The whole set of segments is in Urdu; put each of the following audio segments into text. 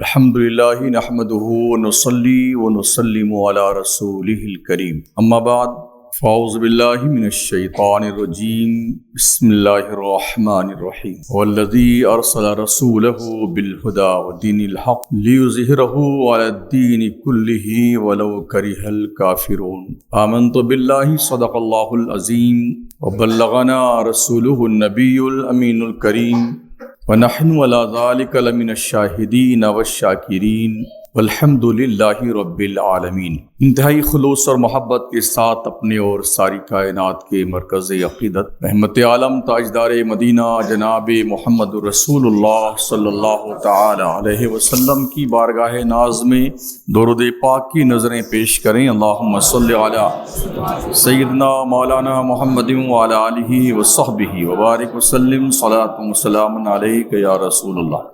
الحمدللہ نحمدہ ونصلی ونسلم علی رسولہ الکریم اما بعد فاعوذ باللہ من الشیطان الرجیم بسم اللہ الرحمن الرحیم والذی ارسل رسولہ بالہدی ودین الحق لیظہرہ علی الدین کلہ ولو کرہ الکافرون آمنت باللہ صدق اللہ العظیم وبلغنا رسولہ النبی الامین الکریم وَنَحْنُ عَلَى ذَلِكَ لَمِنَ الشَّاهِدِينَ وَالشَّاكِرِينَ وَالْحَمْدُ لِلَّهِ رَبِّ الْعَالَمِينَ۔ انتہائی خلوص اور محبت کے ساتھ اپنے اور ساری کائنات کے مرکز عقیدت رحمت عالم تاجدار مدینہ جناب محمد رسول اللہ صلی اللہ تعالی علیہ وسلم کی بارگاہ ناز میں درود پاک کی نظریں پیش کریں۔ اللہم صلی علی سیدنا مولانا محمد وعلی آلہ وصحبہ وبارک وسلم صلاۃ و سلام علیک یا رسول اللہ۔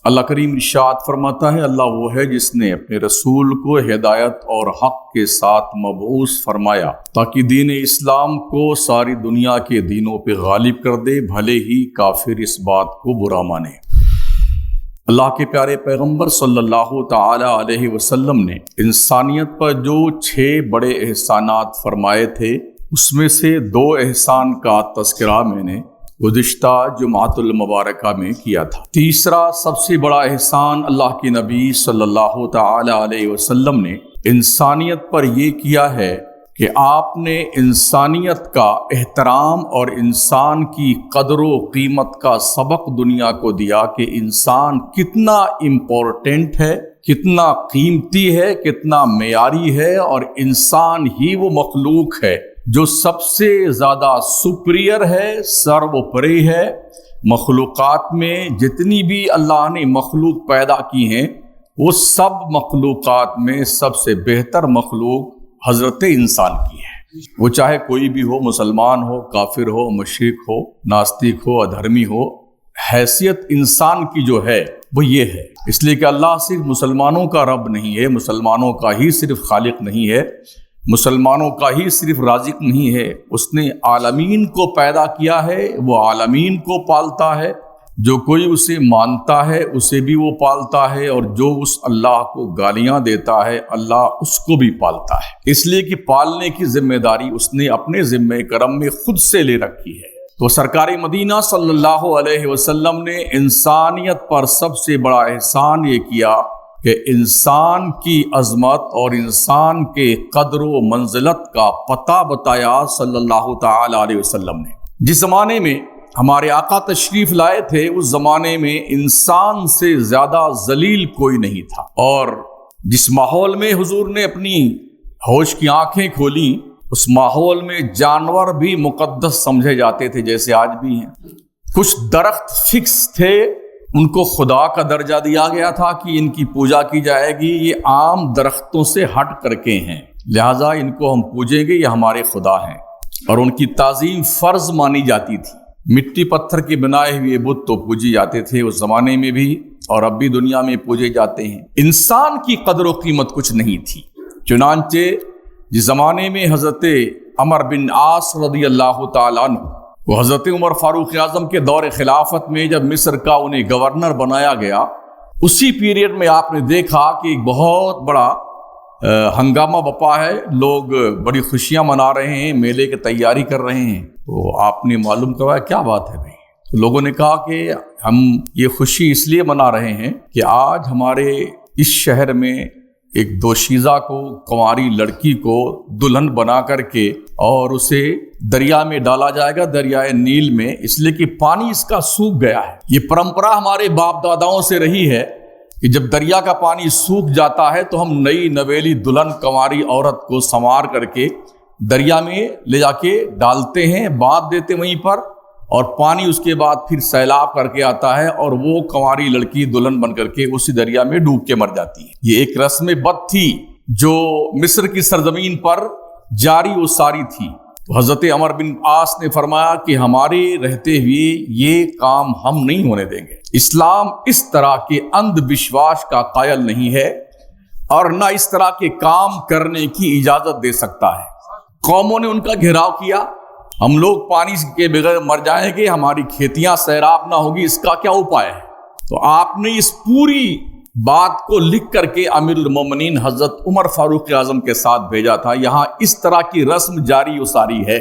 اللہ کریم ارشاد فرماتا ہے، اللہ وہ ہے جس نے اپنے رسول کو ہدایت اور حق کے ساتھ مبعوث فرمایا تاکہ دین اسلام کو ساری دنیا کے دینوں پہ غالب کر دے، بھلے ہی کافر اس بات کو برا مانے۔ اللہ کے پیارے پیغمبر صلی اللہ تعالی علیہ وسلم نے انسانیت پر جو 6 بڑے احسانات فرمائے تھے، اس میں سے 2 احسان کا تذکرہ میں نے گزشتہ جمعۃ المبارکہ میں کیا تھا۔ تیسرا سب سے بڑا احسان اللہ کے نبی صلی اللہ تعالی علیہ وسلم نے انسانیت پر یہ کیا ہے کہ آپ نے انسانیت کا احترام اور انسان کی قدر و قیمت کا سبق دنیا کو دیا کہ انسان کتنا امپورٹنٹ ہے، کتنا قیمتی ہے، کتنا معیاری ہے، اور انسان ہی وہ مخلوق ہے جو سب سے زیادہ سپریئر ہے، سروپری ہے۔ مخلوقات میں جتنی بھی اللہ نے مخلوق پیدا کی ہیں، وہ سب مخلوقات میں سب سے بہتر مخلوق حضرت انسان کی ہے۔ وہ چاہے کوئی بھی ہو، مسلمان ہو، کافر ہو، مشرک ہو، ناستک ہو، ادھرمی ہو، حیثیت انسان کی جو ہے وہ یہ ہے۔ اس لیے کہ اللہ صرف مسلمانوں کا رب نہیں ہے، مسلمانوں کا ہی صرف خالق نہیں ہے، مسلمانوں کا ہی صرف رازق نہیں ہے، اس نے عالمین کو پیدا کیا ہے، وہ عالمین کو پالتا ہے۔ جو کوئی اسے مانتا ہے اسے بھی وہ پالتا ہے، اور جو اس اللہ کو گالیاں دیتا ہے اللہ اس کو بھی پالتا ہے۔ اس لیے کہ پالنے کی ذمہ داری اس نے اپنے ذمہ کرم میں خود سے لے رکھی ہے۔ تو سرکار مدینہ صلی اللہ علیہ وسلم نے انسانیت پر سب سے بڑا احسان یہ کیا کہ انسان کی عظمت اور انسان کے قدر و منزلت کا پتہ بتایا صلی اللہ تعالی علیہ وسلم نے۔ جس زمانے میں ہمارے آقا تشریف لائے تھے، اس زمانے میں انسان سے زیادہ ذلیل کوئی نہیں تھا، اور جس ماحول میں حضور نے اپنی ہوش کی آنکھیں کھولی، اس ماحول میں جانور بھی مقدس سمجھے جاتے تھے، جیسے آج بھی ہیں۔ کچھ درخت فکس تھے، ان کو خدا کا درجہ دیا گیا تھا کہ ان کی پوجا کی جائے گی، یہ عام درختوں سے ہٹ کر کے ہیں، لہٰذا ان کو ہم پوجیں گے، یہ ہمارے خدا ہیں، اور ان کی تعظیم فرض مانی جاتی تھی۔ مٹی پتھر کے بنائے ہوئے بت تو پوجے جاتے تھے اس زمانے میں بھی، اور اب بھی دنیا میں پوجے جاتے ہیں۔ انسان کی قدر و قیمت کچھ نہیں تھی۔ چنانچہ جس زمانے میں حضرت عمر بن عاص رضی اللہ تعالیٰ عنہ، وہ حضرت عمر فاروق اعظم کے دور خلافت میں جب مصر کا انہیں گورنر بنایا گیا، اسی پیریڈ میں آپ نے دیکھا کہ ایک بہت بڑا ہنگامہ بپا ہے، لوگ بڑی خوشیاں منا رہے ہیں، میلے کی تیاری کر رہے ہیں۔ تو آپ نے معلوم کروایا کیا بات ہے بھائی؟ تو لوگوں نے کہا کہ ہم یہ خوشی اس لیے منا رہے ہیں کہ آج ہمارے اس شہر میں ایک دوشیزہ کو، کنواری لڑکی کو دلہن بنا کر کے اور اسے دریا میں ڈالا جائے گا، دریائے نیل میں، اس لیے کہ پانی اس کا سوکھ گیا ہے۔ یہ پرمپرا ہمارے باپ داداؤں سے رہی ہے کہ جب دریا کا پانی سوکھ جاتا ہے تو ہم نئی نویلی دلہن کنواری عورت کو سنوار کر کے دریا میں لے جا کے ڈالتے ہیں، باندھ دیتے وہیں پر، اور پانی اس کے بعد پھر سیلاب کر کے آتا ہے، اور وہ کنواری لڑکی دلہن بن کر کے اسی دریا میں ڈوب کے مر جاتی ہے۔ یہ ایک رسم بد تھی جو مصر کی سرزمین پر جاری و ساری تھی۔ تو حضرت عمر بن عاص نے فرمایا کہ ہمارے رہتے ہوئے یہ کام ہم نہیں ہونے دیں گے۔ اسلام اس طرح کے اندھ وشواس کا قائل نہیں ہے، اور نہ اس طرح کے کام کرنے کی اجازت دے سکتا ہے۔ قوموں نے ان کا گھیراؤ کیا، ہم لوگ پانی کے بغیر مر جائیں گے، ہماری کھیتیاں سیراب نہ ہوگی، اس کا کیا اپائے ہے؟ تو آپ نے اس پوری بات کو لکھ کر کے امیر المومنین حضرت عمر فاروق اعظم کے ساتھ بھیجا تھا. یہاں اس طرح کی رسم جاری و ساری ہے.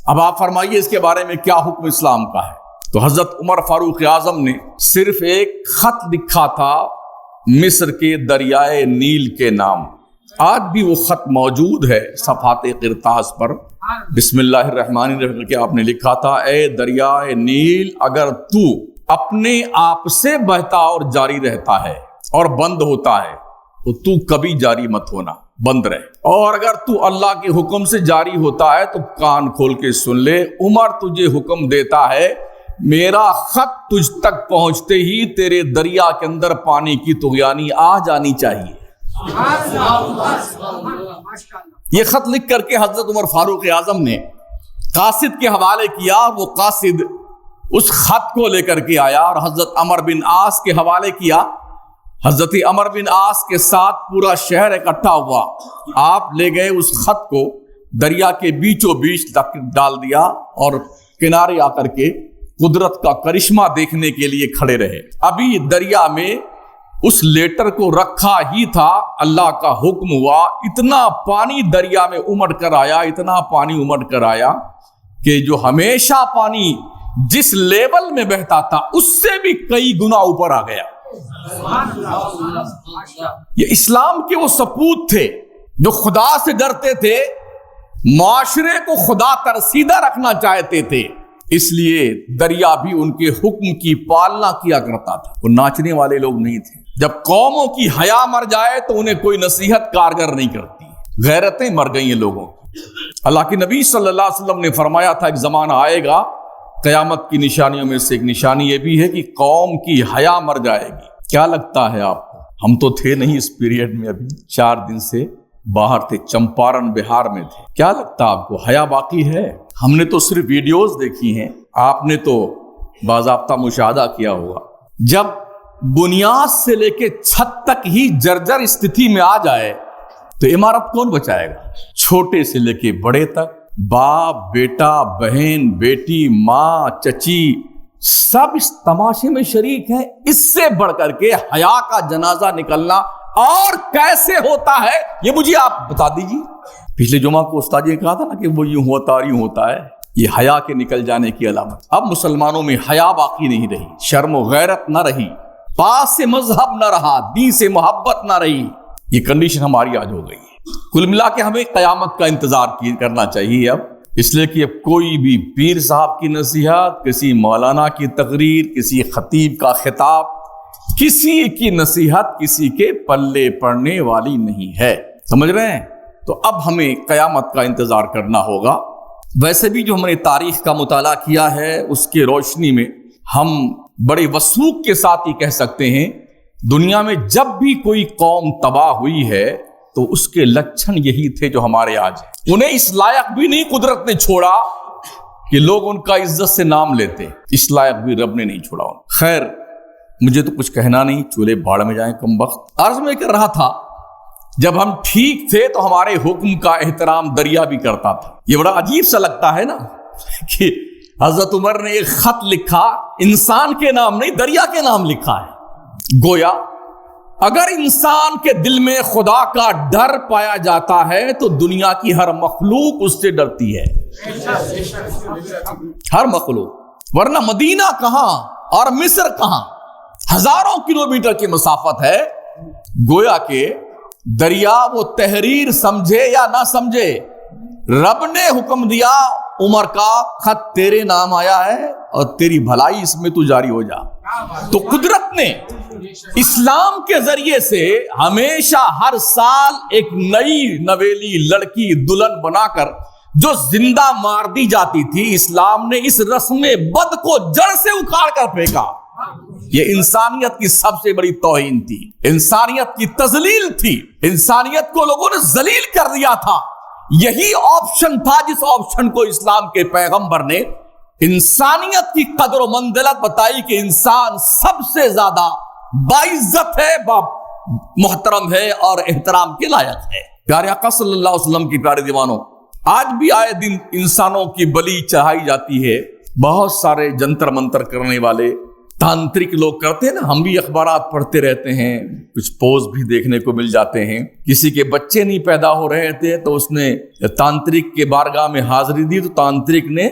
اب آپ فرمائیے اس کے بارے میں کیا حکم اسلام کا ہے. تو حضرت عمر فاروق اعظم نے صرف ایک خط لکھا تھا مصر کے دریائے نیل کے نام. آج بھی وہ خط موجود ہے صفحات قرطاس پر. بسم اللہ الرحمن الرحیم کہ آپ نے لکھا تھا: اے دریائے نیل، اگر تو اپنے آپ سے بہتا اور جاری رہتا ہے اور بند ہوتا ہے تو تو کبھی جاری مت ہونا، بند رہے. اور اگر تو اللہ کے حکم سے جاری ہوتا ہے تو کان کھول کے سن لے. عمر تجھے حکم دیتا ہے، میرا خط تجھ تک پہنچتے ہی تیرے دریا کے اندر پانی کی طغیانی آ جانی چاہیے. یہ خط لکھ کر کے حضرت عمر فاروق اعظم نے قاصد کے حوالے کیا. وہ قاصد اس خط کو لے کر کے آیا اور حضرت عمر بن عاص کے حوالے کیا. حضرت عمر بن عاص کے ساتھ پورا شہر اکٹھا ہوا. آپ لے گئے اس خط کو دریا کے بیچوں بیچ ڈال دیا اور کنارے آ کر کے قدرت کا کرشمہ دیکھنے کے لیے کھڑے رہے. ابھی دریا میں اس لیٹر کو رکھا ہی تھا، اللہ کا حکم ہوا، اتنا پانی دریا میں امڑ کر آیا، اتنا پانی امڑ کر آیا کہ جو ہمیشہ پانی جس لیول میں بہتا تھا اس سے بھی کئی گنا اوپر آ گیا. یہ اسلام کے وہ سپوت تھے جو خدا سے ڈرتے تھے، معاشرے کو خدا ترسیدہ رکھنا چاہتے تھے. اس لیے دریا بھی ان کے حکم کی پالنا کیا کرتا تھا. وہ ناچنے والے لوگ نہیں تھے. جب قوموں کی حیا مر جائے تو انہیں کوئی نصیحت کارگر نہیں کرتی. غیرتیں مر گئی ہیں لوگوں کی. اللہ کے نبی صلی اللہ علیہ وسلم نے فرمایا تھا ایک زمانہ آئے گا، قیامت کی نشانیوں میں سے ایک نشانی یہ بھی ہے کہ قوم کی حیا مر جائے گی. کیا لگتا ہے آپ کو؟ ہم تو تھے نہیں اس پیریڈ میں، ابھی 4 دن سے باہر تھے، چمپارن بہار میں تھے. کیا لگتا آپ کو حیا باقی ہے؟ ہم نے تو صرف ویڈیوز دیکھی ہیں، آپ نے تو باضابطہ مشاہدہ کیا ہوگا. جب بنیاد سے لے کے چھت تک ہی جرجر استھتی میں آ جائے تو عمارت کون بچائے گا؟ چھوٹے سے لے کے بڑے تک، باپ، بیٹا، بہن، بیٹی، ماں، چچی، سب اس تماشے میں شریک ہیں. اس سے بڑھ کر کے حیا کا جنازہ نکلنا اور کیسے ہوتا ہے یہ مجھے آپ بتا دیجیے. پچھلے جمعہ کو استاد نے کہا تھا نا کہ وہ یوں ہوتا اور یوں ہوتا ہے. یہ حیا کے نکل جانے کی علامت. اب مسلمانوں میں حیا باقی نہیں رہی، شرم و غیرت نہ رہی، پاس سے مذہب نہ رہا، دین سے محبت نہ رہی. یہ کنڈیشن ہماری آج ہو گئی ہے. کل ملا کے ہمیں قیامت کا انتظار کرنا چاہیے اب، اس لیے کہ اب کوئی بھی پیر صاحب کی نصیحت، کسی مولانا کی تقریر، کسی خطیب کا خطاب، کسی کی نصیحت کسی کے پلے پڑنے والی نہیں ہے. سمجھ رہے ہیں؟ تو اب ہمیں قیامت کا انتظار کرنا ہوگا. ویسے بھی جو ہم نے تاریخ کا مطالعہ کیا ہے اس کے روشنی میں ہم بڑے وثوق کے ساتھ یہ کہہ سکتے ہیں، دنیا میں جب بھی کوئی قوم تباہ ہوئی ہے تو اس کے لچھن یہی تھے جو ہمارے آج ہیں. انہیں اس لائق بھی نہیں قدرت نے چھوڑا کہ لوگ ان کا عزت سے نام لیتے، اس لائق بھی رب نے نہیں چھوڑا. خیر، مجھے تو کچھ کہنا نہیں، چولہے بھاڑ میں جائیں کم وقت. عرض میں کر رہا تھا جب ہم ٹھیک تھے تو ہمارے حکم کا احترام دریا بھی کرتا تھا. یہ بڑا عجیب سا لگتا ہے نا کہ حضرت عمر نے ایک خط لکھا، انسان کے نام نہیں دریا کے نام لکھا ہے. گویا اگر انسان کے دل میں خدا کا ڈر پایا جاتا ہے تو دنیا کی ہر مخلوق اس سے ڈرتی ہے، ہر مخلوق. ورنہ مدینہ کہاں اور مصر کہاں، ہزاروں کلومیٹر کی مسافت ہے. گویا کہ دریا وہ تحریر سمجھے یا نہ سمجھے، رب نے حکم دیا عمر کا خط تیرے نام آیا ہے اور تیری بھلائی اس میں تو جاری ہو جا. تو قدرت نے اسلام کے ذریعے سے ہمیشہ ہر سال ایک نئی نویلی لڑکی دلہن بنا کر جو زندہ مار دی جاتی تھی، اسلام نے اس رسم بد کو جڑ سے اکھاڑ کر پھینکا. یہ انسانیت کی سب سے بڑی توہین تھی، انسانیت کی تذلیل تھی، انسانیت کو لوگوں نے ذلیل کر دیا تھا. یہی آپشن تھا جس آپشن کو اسلام کے پیغمبر نے انسانیت کی قدر و منزلت بتائی کہ انسان سب سے زیادہ باعزت ہے، محترم ہے اور احترام کے لائق ہے. پیارے آقا صلی اللہ علیہ وسلم کی پیارے دیوانوں، آج بھی آئے دن انسانوں کی بلی چڑھائی جاتی ہے. بہت سارے جنتر منتر کرنے والے، تانترک لوگ کرتے ہیں نا، ہم بھی اخبارات پڑھتے رہتے ہیں، کچھ پوسٹ بھی دیکھنے کو مل جاتے ہیں، کسی کے بچے نہیں پیدا ہو رہے تھے تو اس نے تانترک کے بارگاہ میں حاضری دی، تو تانترک نے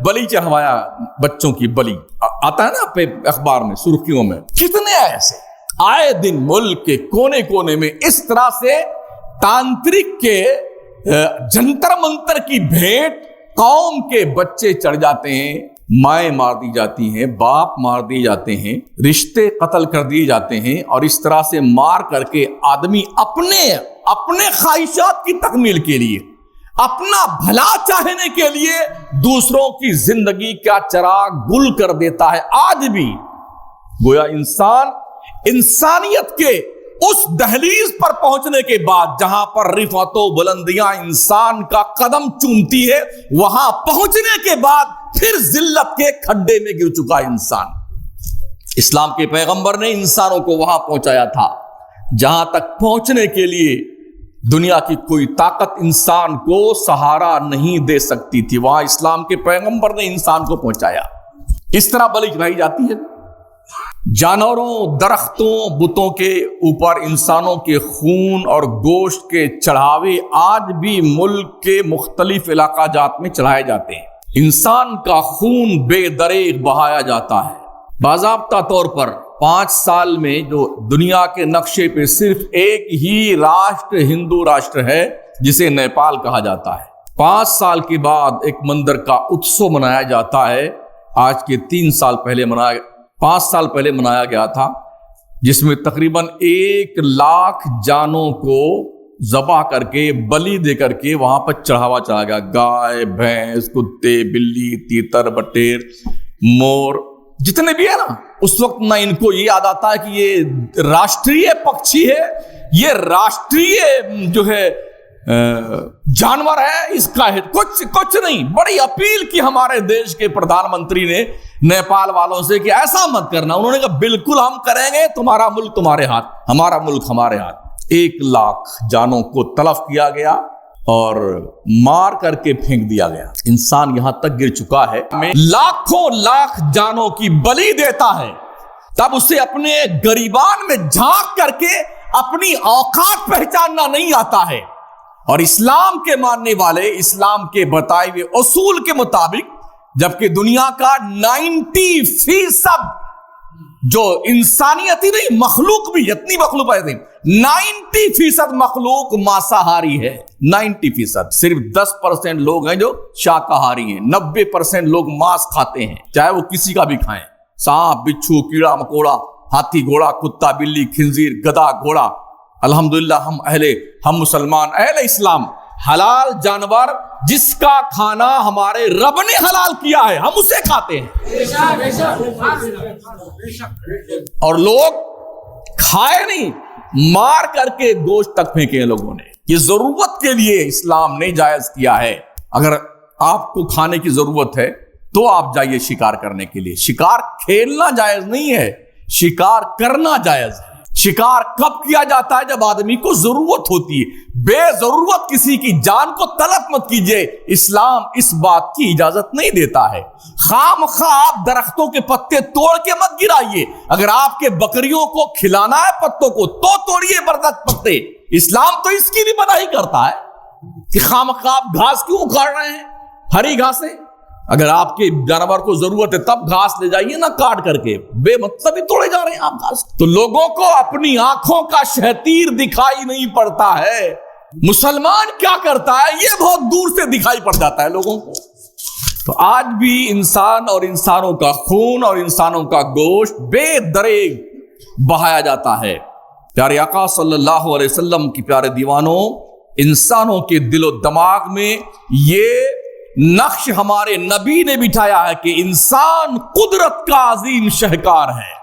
بلی چڑھوایا، بچوں کی بلی آتا ہے نا اخبار میں سرخیوں میں۔ کتنے ایسے آئے دن ملک کے کونے کونے میں اس طرح سے تانترک کے جنتر منتر کی بھیٹ قوم کے بچے چڑھ جاتے ہیں، مائیں مار دی جاتی ہیں، باپ مار دیے جاتے ہیں، رشتے قتل کر دیے جاتے ہیں، اور اس طرح سے مار کر کے آدمی اپنے خواہشات کی تکمیل کے لیے، اپنا بھلا چاہنے کے لیے دوسروں کی زندگی کا چراغ گل کر دیتا ہے۔ آج بھی گویا انسانیت کے اس دہلیز پر پہنچنے کے بعد جہاں پر رفعت و بلندیاں انسان کا قدم چومتی ہے، وہاں پہنچنے کے بعد پھر ذلت کے کھڈے میں گر چکا انسان۔ اسلام کے پیغمبر نے انسانوں کو وہاں پہنچایا تھا جہاں تک پہنچنے کے لیے دنیا کی کوئی طاقت انسان کو سہارا نہیں دے سکتی تھی، وہاں اسلام کے پیغمبر نے انسان کو پہنچایا۔ اس طرح بلی چڑھائی جاتی ہے، جانوروں، درختوں، بتوں کے اوپر انسانوں کے خون اور گوشت کے چڑھاوے آج بھی ملک کے مختلف علاقہ جات میں چڑھائے جاتے ہیں۔ انسان کا خون بے دریغ بہایا جاتا ہے۔ باضابطہ طور پر 5 سال میں جو دنیا کے نقشے پہ صرف ایک ہی راشٹر ہندو راشٹر ہے جسے نیپال کہا جاتا ہے۔ 5 سال کے بعد ایک مندر کا اتسو منایا جاتا ہے، آج کے 5 سال پہلے منایا گیا تھا، جس میں تقریباً 1 لاکھ جانوں کو ذبح کر کے بلی دے کر کے وہاں پر چڑھاوا چڑھا گیا۔ گائے، بھینس، کتے، بلی، تیتر، بٹیر، مور، جتنے بھی ہے نا، اس وقت نہ ان کو یہ یاد آتا ہے کہ یہ راشٹریہ پکشی ہے، یہ راشٹریہ جو ہے جانور ہے، اس کا کچھ نہیں۔ بڑی اپیل کی ہمارے دیش کے پردھان منتری نے نیپال والوں سے کہ ایسا مت کرنا، انہوں نے کہا بالکل ہم کریں گے، تمہارا ملک تمہارے ہاتھ، ہمارا ملک ہمارے ہاتھ۔ 1 لاکھ جانوں کو تلف کیا گیا اور مار کر کے پھینک دیا گیا۔ انسان یہاں تک گر چکا ہے، لاکھوں لاکھ جانوں کی بلی دیتا ہے، تب اسے اپنے گریبان میں جھانک کر کے اپنی اوقات پہچاننا نہیں آتا ہے۔ اور اسلام کے ماننے والے اسلام کے بتائے ہوئے اصول کے مطابق، جبکہ دنیا کا 90% جو انسانیت ہی نہیں، مخلوق بھی، اتنی مخلوق ہے، 90% مخلوق ماساہاری ہے۔ 90%، صرف 10% لوگ ہیں جو شاکاہاری ہیں، 90% لوگ ماس کھاتے ہیں، چاہے وہ کسی کا بھی کھائیں، سانپ، بچھو، کیڑا مکوڑا، ہاتھی، گھوڑا، کتا، بلی، خنزیر، گدھا، گھوڑا۔ الحمدللہ ہم مسلمان اہل اسلام حلال جانور جس کا کھانا ہمارے رب نے حلال کیا ہے ہم اسے کھاتے ہیں، اور لوگ کھائے نہیں، مار کر کے گوشت تک پھینکے لوگوں نے۔ یہ ضرورت کے لیے اسلام نے جائز کیا ہے۔ اگر آپ کو کھانے کی ضرورت ہے تو آپ جائیے شکار کرنے کے لیے۔ شکار کھیلنا جائز نہیں ہے، شکار کرنا جائز ہے۔ شکار کب کیا جاتا ہے؟ جب آدمی کو ضرورت ہوتی ہے۔ بے ضرورت کسی کی جان کو تلف مت کیجئے، اسلام اس بات کی اجازت نہیں دیتا ہے۔ خام خواہ آپ درختوں کے پتے توڑ کے مت گرائیے، اگر آپ کے بکریوں کو کھلانا ہے پتوں کو تو توڑیے بردست پتے۔ اسلام تو اس کی بھی مناہی کرتا ہے کہ خام خواہ آپ گھاس کیوں اکھاڑ رہے ہیں، ہری گھاسیں۔ اگر آپ کے جانور کو ضرورت ہے تب گھاس لے جائیے، نہ کاٹ کر کے بے مطلب ہی توڑے جا رہے ہیں آپ گھاس۔ تو لوگوں کو اپنی آنکھوں کا شہتیر دکھائی نہیں پڑتا ہے، مسلمان کیا کرتا ہے یہ بہت دور سے دکھائی پڑ جاتا ہے لوگوں کو۔ تو آج بھی انسان اور انسانوں کا خون اور انسانوں کا گوشت بے دریغ بہایا جاتا ہے۔ پیارے آقا صلی اللہ علیہ وسلم کی پیارے دیوانوں، انسانوں کے دل و دماغ میں یہ نقش ہمارے نبی نے بٹھایا ہے کہ انسان قدرت کا عظیم شہکار ہے۔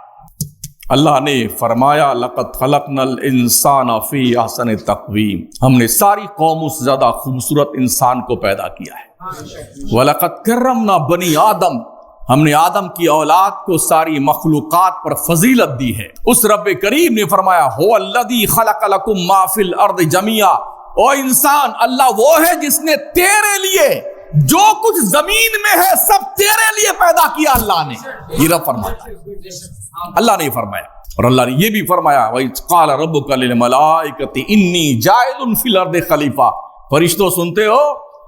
اللہ نے فرمایا لقد خلقنا الانسان فی احسن تقویم، ہم نے ساری قوموں سے زیادہ خوبصورت انسان کو پیدا کیا ہے۔ وَلَقَدْ كَرَّمْنَا بَنِي آدم، ہم نے آدم کی اولاد کو ساری مخلوقات پر فضیلت دی ہے۔ اس رب کریم نے فرمایا هو الذی خلق لکم ما فی الارض جمیعا، او انسان، اللہ وہ ہے جس نے تیرے لیے جو کچھ زمین میں ہے سب تیرے لیے پیدا کیا اللہ نے. یہ رب فرماتا ہے, اللہ نے فرمایا. اور اللہ نے یہ بھی فرمایا وَإِذْ قَالَ رَبُّكَ لِلْمَلَائِكَةِ إِنِّي جَاعِلٌ فِي الْأَرْضِ خلیفہ. فرشتوں سنتے ہو,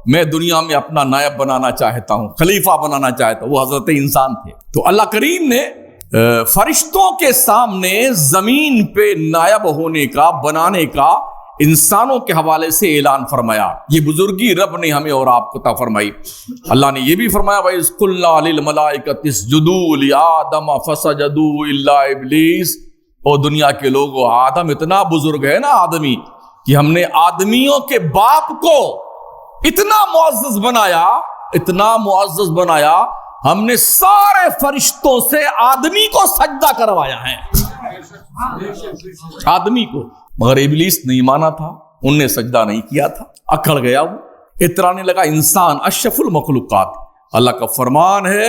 میں دنیا میں اپنا نائب بنانا چاہتا ہوں, خلیفہ بنانا چاہتا ہوں. وہ حضرت انسان تھے. تو اللہ کریم نے فرشتوں کے سامنے زمین پہ نائب ہونے کا, بنانے کا انسانوں کے حوالے سے اعلان فرمایا. یہ بزرگی رب نے ہمیں اور آپ کو عطا فرمائی. اللہ نے یہ بھی فرمایا وَإِذْ قُلْنَا لِلْمَلَائِكَةِ اسْجُدُوا لِآدَمَ فَسَجَدُوا إِلَّا إِبْلِيسَ. او دنیا کے لوگوں, آدم اتنا بزرگ ہے نا آدمی, کہ ہم نے آدمیوں کے باپ کو اتنا معزز بنایا, اتنا معزز بنایا, ہم نے سارے فرشتوں سے آدمی کو سجدہ کروایا ہے, آدمی کو. مگر ابلیس نہیں مانا تھا, ان نے سجدہ نہیں کیا تھا, اکڑ گیا وہ, اترانے لگا. انسان اشرف المخلوقات. اللہ کا فرمان ہے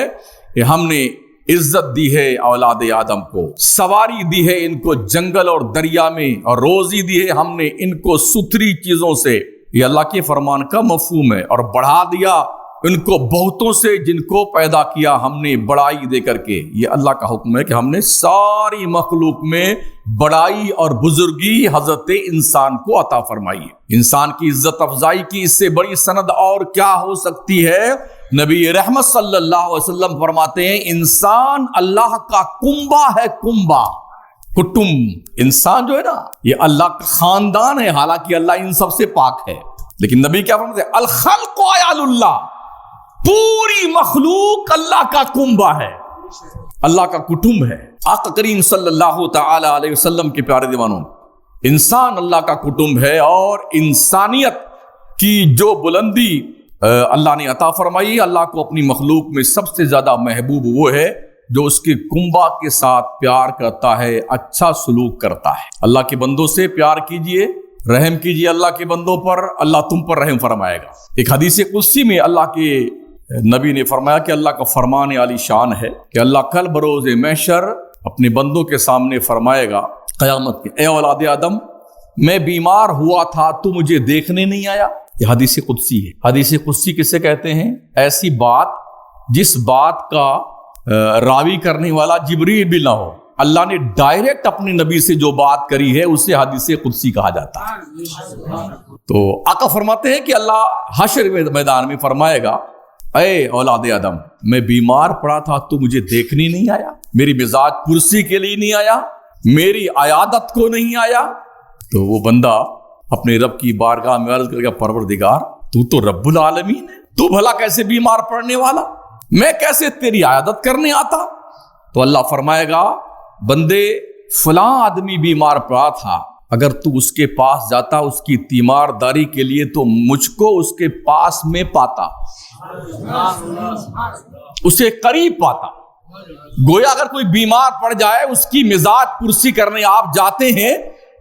کہ ہم نے عزت دی ہے اولاد آدم کو, سواری دی ہے ان کو جنگل اور دریا میں, اور روزی دی ہے ہم نے ان کو ستھری چیزوں سے. یہ اللہ کے فرمان کا مفہوم ہے. اور بڑھا دیا ان کو بہتوں سے جن کو پیدا کیا ہم نے بڑائی دے کر کے. یہ اللہ کا حکم ہے کہ ہم نے ساری مخلوق میں بڑائی اور بزرگی حضرت انسان کو عطا فرمائی ہے. انسان کی عزت افزائی کی اس سے بڑی سند اور کیا ہو سکتی ہے؟ نبی رحمت صلی اللہ علیہ وسلم فرماتے ہیں انسان اللہ کا کنبہ ہے, کنبہ, کٹمب. انسان جو ہے نا یہ اللہ کا خاندان ہے, حالانکہ اللہ ان سب سے پاک ہے. لیکن نبی کیا فرماتے ہیں؟ الخلق عیال اللہ. پوری مخلوق اللہ کا کنبہ ہے, اللہ کا کٹمب ہے. آقا کریم صلی اللہ تعالی علیہ وسلم کے پیارے دیوانوں, انسان اللہ کا کٹمب ہے. اور انسانیت کی جو بلندی اللہ نے عطا فرمائی, اللہ کو اپنی مخلوق میں سب سے زیادہ محبوب وہ ہے جو اس کے کنبہ کے ساتھ پیار کرتا ہے, اچھا سلوک کرتا ہے. اللہ کے بندوں سے پیار کیجئے, رحم کیجئے اللہ کے بندوں پر, اللہ تم پر رحم فرمائے گا. ایک حدیث قدسی میں اللہ کے نبی نے فرمایا کہ اللہ کا فرمان عالی شان ہے کہ اللہ کل بروز محشر اپنے بندوں کے سامنے فرمائے گا قیامت کے, اے اولاد آدم میں بیمار ہوا تھا تو مجھے دیکھنے نہیں آیا. یہ حدیث قدسی ہے. حدیث قدسی کسے کہتے ہیں؟ ایسی بات جس بات کا راوی کرنے والا جبریل بھی نہ ہو. اللہ نے ڈائریکٹ اپنے نبی سے جو بات کری ہے اسے حدیث قدسی کہا جاتا ہے. تو آقا فرماتے ہیں کہ اللہ حشر میدان میں فرمائے گا اے اولاد آدم میں بیمار پڑا تھا تو مجھے دیکھنے نہیں آیا, میری مزاج پرسی کے لیے نہیں آیا, میری عیادت کو نہیں آیا. تو وہ بندہ اپنے رب کی بارگاہ میں عرض کرے گا پروردگار تو رب العالمین ہے, تو بھلا کیسے بیمار پڑنے والا, میں کیسے تیری عیادت کرنے آتا. تو اللہ فرمائے گا بندے فلاں آدمی بیمار پڑا تھا, اگر تو اس کے پاس جاتا اس کی تیمارداری کے لیے تو مجھ کو اس کے پاس میں پاتا, اسے قریب پاتا. گویا اگر کوئی بیمار پڑ جائے اس کی مزاج پرسی کرنے آپ جاتے ہیں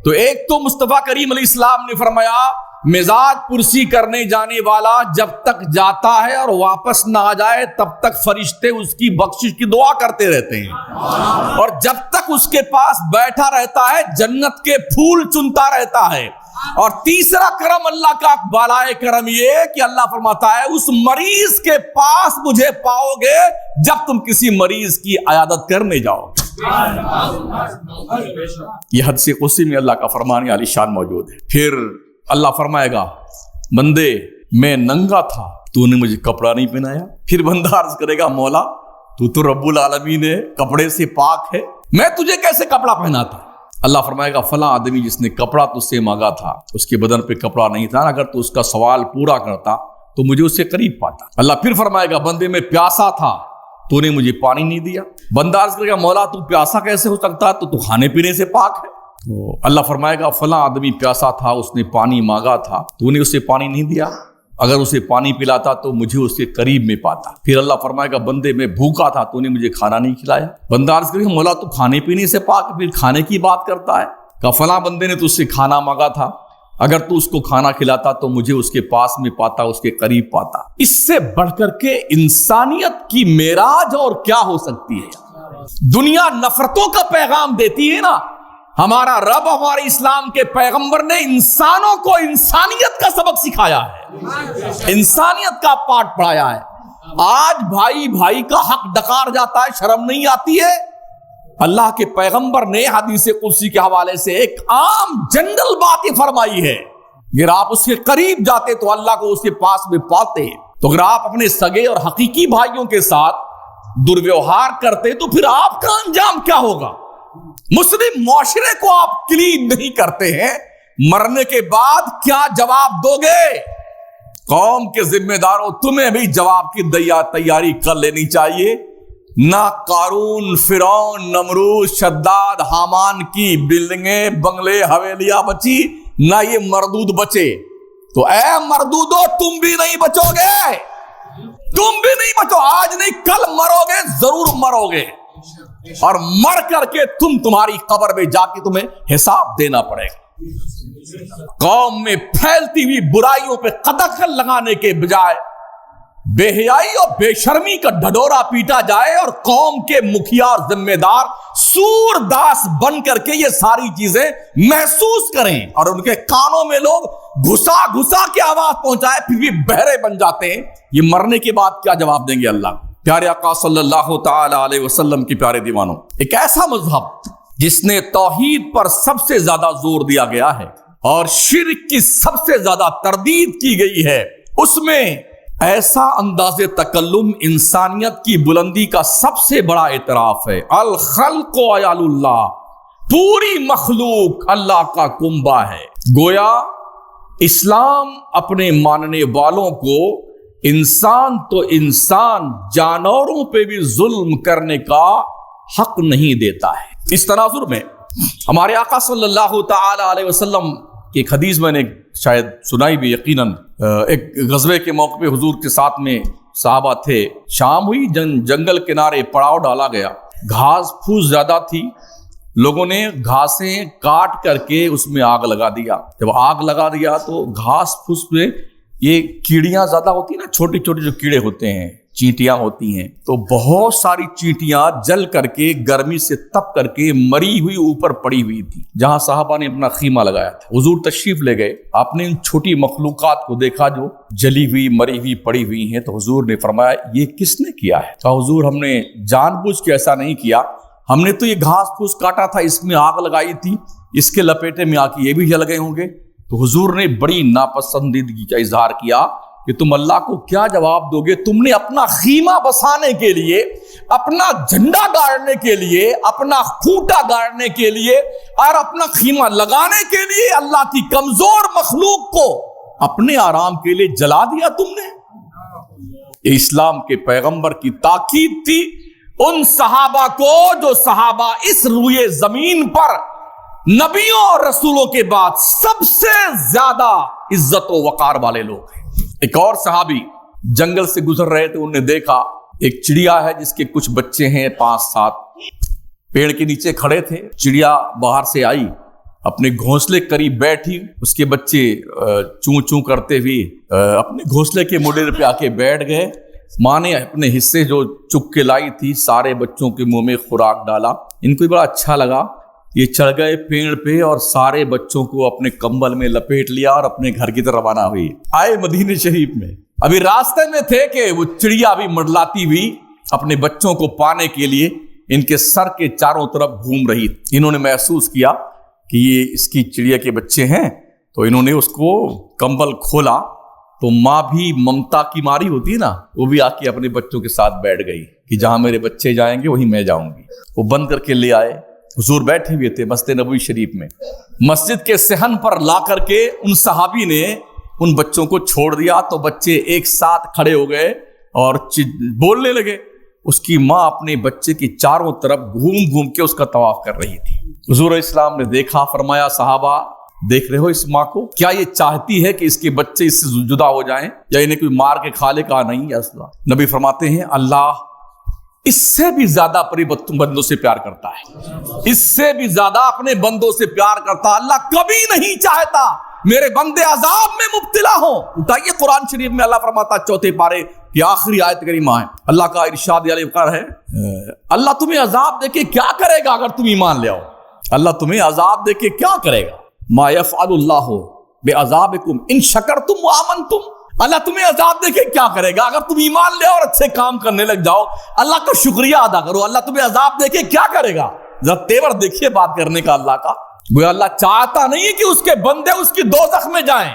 تو ایک تو مصطفیٰ کریم علیہ السلام نے فرمایا مزاج پرسی کرنے جانے والا جب تک جاتا ہے اور واپس نہ آ جائے تب تک فرشتے اس کی بخشش کی دعا کرتے رہتے ہیں, اور جب تک اس کے پاس بیٹھا رہتا ہے جنت کے پھول چنتا رہتا ہے. اور تیسرا کرم اللہ کا بالائے کرم یہ کہ اللہ فرماتا ہے اس مریض کے پاس مجھے پاؤ گے جب تم کسی مریض کی عیادت کرنے جاؤ. یہ حدیث قدسی میں اللہ کا فرمان عالی شان موجود ہے. پھر اللہ فرمائے گا بندے میں ننگا تھا تو نے مجھے کپڑا نہیں پہنایا. پھر بندہ عرض کرے گا مولا تو رب العالمین ہے, کپڑے سے پاک ہے, میں تجھے کیسے کپڑا پہناتا. اللہ فرمائے گا فلاں آدمی جس نے کپڑا تجھ سے مانگا تھا اس کے بدن پہ کپڑا نہیں تھا, اگر تو اس کا سوال پورا کرتا تو مجھے اس سے قریب پاتا. اللہ پھر فرمائے گا بندے میں پیاسا تھا تو نے مجھے پانی نہیں دیا. بندہ عرض کرے گا مولا تو پیاسا کیسے ہو سکتا, تو کھانے پینے سے پاک ہے. تو اللہ فرمائے گا فلاں آدمی پیاسا تھا, اس نے پانی مانگا تھا تو نے اسے پانی نہیں دیا, اگر اسے پانی پلاتا تو مجھے اس کے قریب میں پاتا. پھر اللہ فرمائے گا بندے میں بھوکا تھا تو نے مجھے کھانا نہیں کھلایا. بندہ عرض کرے گا مولا تو کھانے پینے سے پاک, پھر کھانے کی بات کرتا ہے. کہ فلاں بندے نے تو اس سے کھانا مانگا تھا, اگر تو اس کو کھانا کھلاتا تو مجھے اس کے پاس میں پاتا, اس کے قریب پاتا. اس سے بڑھ کر کے انسانیت کی معراج اور کیا ہو سکتی ہے. دنیا نفرتوں کا پیغام دیتی ہے نا, ہمارا رب ہمارے اسلام کے پیغمبر نے انسانوں کو انسانیت کا سبق سکھایا ہے، انسانیت کا پاٹ پڑھایا ہے۔ آج بھائی بھائی کا حق ڈکار جاتا ہے، شرم نہیں آتی ہے؟ اللہ کے پیغمبر نے حدیث قدسی کے حوالے سے ایک عام جنرل بات یہ فرمائی ہے، اگر آپ اس کے قریب جاتے تو اللہ کو اس کے پاس میں پاتے، تو اگر آپ اپنے سگے اور حقیقی بھائیوں کے ساتھ دورویوہار کرتے تو پھر آپ کا انجام کیا ہوگا؟ مسلم معاشرے کو آپ کلین نہیں کرتے ہیں، مرنے کے بعد کیا جواب دو گے؟ قوم کے ذمہ داروں، تمہیں بھی جواب کی تیاری کر لینی چاہیے۔ نہ قارون، فرعون، نمرود، شداد، حامان کی بلڈنگیں، بنگلے، حویلیاں بچی، نہ یہ مردود بچے۔ تو اے مردودو، تم بھی نہیں بچو گے، تم بھی نہیں بچو، آج نہیں کل مرو گے، ضرور مرو گے، اور مر کر کے تمہاری قبر میں جا کے تمہیں حساب دینا پڑے گا۔ قوم میں پھیلتی ہوئی برائیوں پہ قدغن لگانے کے بجائے بے حیائی اور بے شرمی کا ڈھڈورا پیٹا جائے، اور قوم کے مکھیا اور ذمہ دار سور داس بن کر کے یہ ساری چیزیں محسوس کریں، اور ان کے کانوں میں لوگ گھسا گھسا کے آواز پہنچائے، پھر بھی بہرے بن جاتے ہیں۔ یہ مرنے کے بعد کیا جواب دیں گے اللہ؟ پیارے آقا صلی اللہ تعالی علیہ وسلم کی پیارے دیوانوں، ایک ایسا مذہب جس نے توحید پر سب سے زیادہ زور دیا گیا ہے اور شرک کی سب سے زیادہ تردید کی گئی ہے، اس میں ایسا انداز تکلم انسانیت کی بلندی کا سب سے بڑا اعتراف ہے۔ الخلق عیال اللہ، پوری مخلوق اللہ کا کنبہ ہے۔ گویا اسلام اپنے ماننے والوں کو انسان تو انسان، جانوروں پہ بھی ظلم کرنے کا حق نہیں دیتا ہے۔ اس تناظر میں ہمارے آقا صلی اللہ تعالی علیہ وسلم کی ایک حدیث میں نے شاید سنائی بھی یقیناً، ایک غزوے کے موقع پہ حضور کے ساتھ میں صحابہ تھے، شام ہوئی، جنگل کنارے پڑاؤ ڈالا گیا، گھاس پھوس زیادہ تھی، لوگوں نے گھاسیں کاٹ کر کے اس میں آگ لگا دیا۔ جب آگ لگا دیا تو گھاس پھوس میں یہ کیڑیاں زیادہ ہوتی ہیں نا، چھوٹی چھوٹی جو کیڑے ہوتے ہیں، چینٹیاں ہوتی ہیں، تو بہت ساری چینٹیاں جل کر کے گرمی سے تپ کر کے مری ہوئی اوپر پڑی ہوئی تھی، جہاں صحابہ نے اپنا خیمہ لگایا تھا۔ حضور تشریف لے گئے، آپ نے ان چھوٹی مخلوقات کو دیکھا جو جلی ہوئی، مری ہوئی، پڑی ہوئی ہیں، تو حضور نے فرمایا یہ کس نے کیا ہے؟ کہا حضور ہم نے جان بوجھ کے ایسا نہیں کیا، ہم نے تو یہ گھاس پھوس کاٹا تھا، اس میں آگ لگائی تھی، اس کے لپیٹے میں آ کے یہ بھی جل گئے ہوں گے۔ تو حضور نے بڑی ناپسندیدگی کا اظہار کیا کہ تم اللہ کو کیا جواب دو گے؟ تم نے اپنا خیمہ بسانے کے لیے، اپنا جھنڈا گاڑنے کے لیے، اپنا کھوٹا گاڑنے کے لیے اور اپنا خیمہ لگانے کے لیے اللہ کی کمزور مخلوق کو اپنے آرام کے لیے جلا دیا تم نے۔ یہ اسلام کے پیغمبر کی تاکید تھی ان صحابہ کو، جو صحابہ اس روئے زمین پر نبیوں اور رسولوں کے بعد سب سے زیادہ عزت و وقار والے لوگ ہیں۔ ایک اور صحابی جنگل سے گزر رہے تھے، انہوں نے دیکھا ایک چڑیا ہے جس کے کچھ بچے ہیں، 5-7 پیڑ کے نیچے کھڑے تھے، چڑیا باہر سے آئی، اپنے گھونسلے قریب بیٹھی، اس کے بچے چوں چوں کرتے ہوئے اپنے گھونسلے کے مڈر پہ آ کے بیٹھ گئے۔ ماں نے اپنے حصے جو چک کے لائی تھی سارے بچوں کے منہ میں خوراک ڈالا، ان کو بڑا اچھا لگا، یہ چڑھ گئے پیڑ پہ اور سارے بچوں کو اپنے کمبل میں لپیٹ لیا اور اپنے گھر کی طرف روانہ ہوئی۔ آئے مدینے شریف میں، ابھی راستے میں تھے کہ وہ چڑیا بھی منڈلاتی ہوئی اپنے بچوں کو پانے کے لیے ان کے سر کے چاروں طرف گھوم رہی تھی۔ انہوں نے محسوس کیا کہ یہ اس کی چڑیا کے بچے ہیں، تو انہوں نے اس کو کمبل کھولا، تو ماں بھی ممتا کی ماری ہوتی ہے نا، وہ بھی آ کے اپنے بچوں کے ساتھ بیٹھ گئی کہ جہاں میرے بچے جائیں گے وہیں میں جاؤں گی۔ وہ بند کر کے لے آئے، حضور بیٹھے ہوئے تھے مسجد نبوی شریف میں، مسجد کے صحن پر لا کر کے ان صحابی نے ان بچوں کو چھوڑ دیا، تو بچے ایک ساتھ کھڑے ہو گئے اور بولنے لگے۔ اس کی ماں اپنے بچے کی چاروں طرف گھوم گھوم کے اس کا طواف کر رہی تھی۔ حضور اسلام نے دیکھا، فرمایا صحابہ دیکھ رہے ہو اس ماں کو، کیا یہ چاہتی ہے کہ اس کے بچے اس سے جدا ہو جائیں یا انہیں کوئی مار کے کھا لے؟ کہا نہیں ایسا۔ نبی فرماتے ہیں اللہ اس سے بھی زیادہ اپنے بندوں سے پیار کرتا ہے، اس سے بھی زیادہ اپنے بندوں سے پیار کرتا۔ اللہ کبھی نہیں چاہتا میرے بندے عذاب میں مبتلا ہوں۔ اٹھائیے قرآن شریف میں اللہ فرماتا 4 پارے کی آخری آیت کریمہ ہے، اللہ کا ارشاد علیہ وقار ہے، اللہ تمہیں عذاب دے کے کیا کرے گا اگر تم ایمان لے آؤ؟ اللہ تمہیں عذاب دے کے کیا کرے گا؟ ما یفعل اللہ بعذابکم ان شکرتم وآمنتم، اللہ تمہیں عذاب دے کے کیا کرے گا اگر تم ایمان لے اور اچھے کام کرنے لگ جاؤ، اللہ کا شکریہ ادا کرو، اللہ تمہیں عذاب دے کے کیا کرے گا؟ ذرا تیور دیکھیے بات کرنے کا اللہ کا، وہ اللہ چاہتا نہیں ہے کہ اس کے بندے اس کی دوزخ میں جائیں،